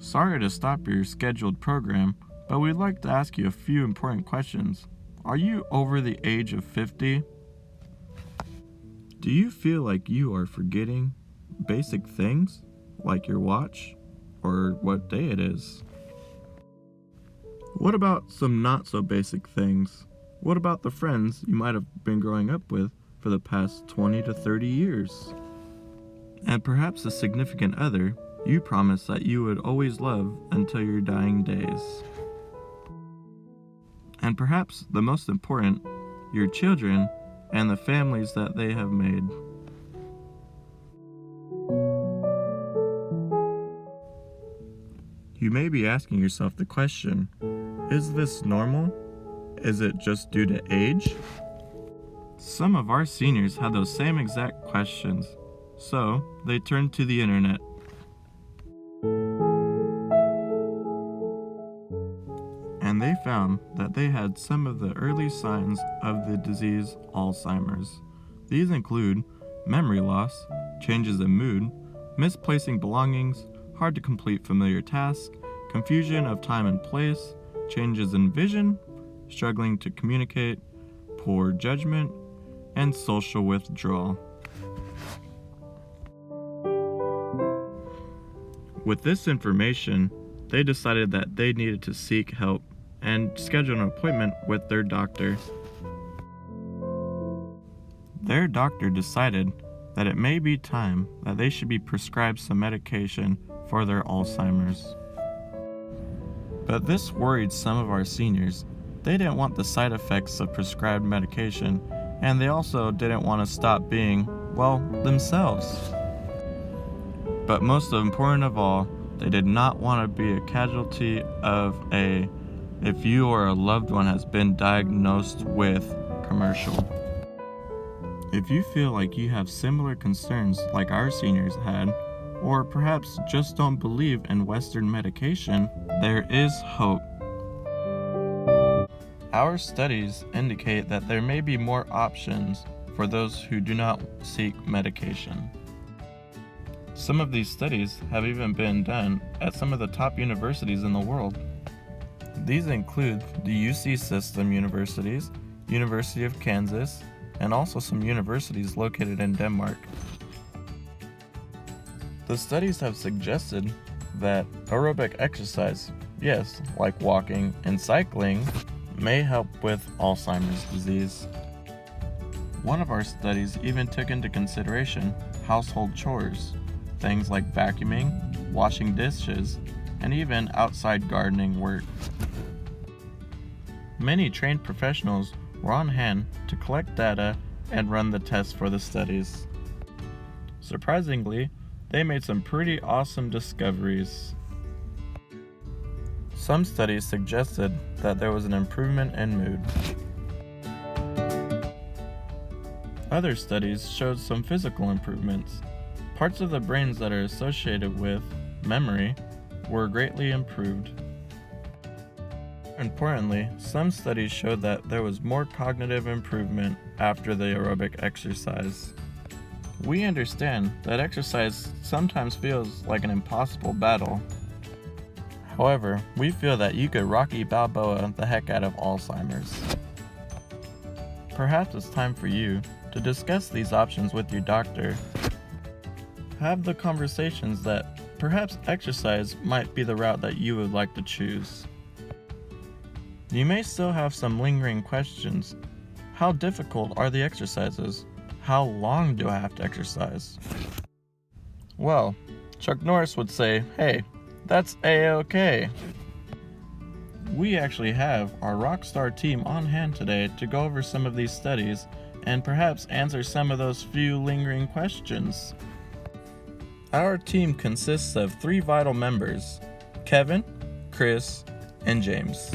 Sorry to stop your scheduled program, but we'd like to ask you a few important questions. Are you over the age of 50? Do you feel like you are forgetting basic things, like your watch or what day it is? What about some not so basic things? What about the friends you might have been growing up with for the past 20 to 30 years? And perhaps a significant other you promised that you would always love until your dying days. And perhaps the most important, your children and the families that they have made. You may be asking yourself the question, is this normal? Is it just due to age? Some of our seniors had those same exact questions, so they turned to the internet. And they found that they had some of the early signs of the disease Alzheimer's. These include memory loss, changes in mood, misplacing belongings, hard to complete familiar tasks, confusion of time and place, changes in vision, struggling to communicate, poor judgment, and social withdrawal. With this information, they decided that they needed to seek help and schedule an appointment with their doctor. Their doctor decided that it may be time that they should be prescribed some medication for their Alzheimer's. But this worried some of our seniors. They didn't want the side effects of prescribed medication, and they also didn't want to stop being, well, themselves. But most important of all, they did not want to be a casualty of if you or a loved one has been diagnosed with commercial. If you feel like you have similar concerns like our seniors had, or perhaps just don't believe in Western medication, there is hope. Our studies indicate that there may be more options for those who do not seek medication. Some of these studies have even been done at some of the top universities in the world. These include the UC system universities, University of Kansas, and also some universities located in Denmark. The studies have suggested that aerobic exercise, yes, like walking and cycling, may help with Alzheimer's disease. One of our studies even took into consideration household chores, things like vacuuming, washing dishes, and even outside gardening work. Many trained professionals were on hand to collect data and run the tests for the studies. Surprisingly, they made some pretty awesome discoveries. Some studies suggested that there was an improvement in mood. Other studies showed some physical improvements. Parts of the brains that are associated with memory were greatly improved. Importantly, some studies showed that there was more cognitive improvement after the aerobic exercise. We understand that exercise sometimes feels like an impossible battle. However, we feel that you could Rocky Balboa the heck out of Alzheimer's. Perhaps it's time for you to discuss these options with your doctor. Have the conversations that perhaps exercise might be the route that you would like to choose. You may still have some lingering questions. How difficult are the exercises? How long do I have to exercise? Well, Chuck Norris would say, hey, that's A-okay. We actually have our rockstar team on hand today to go over some of these studies and perhaps answer some of those few lingering questions. Our team consists of 3 vital members, Kevin, Chris, and James.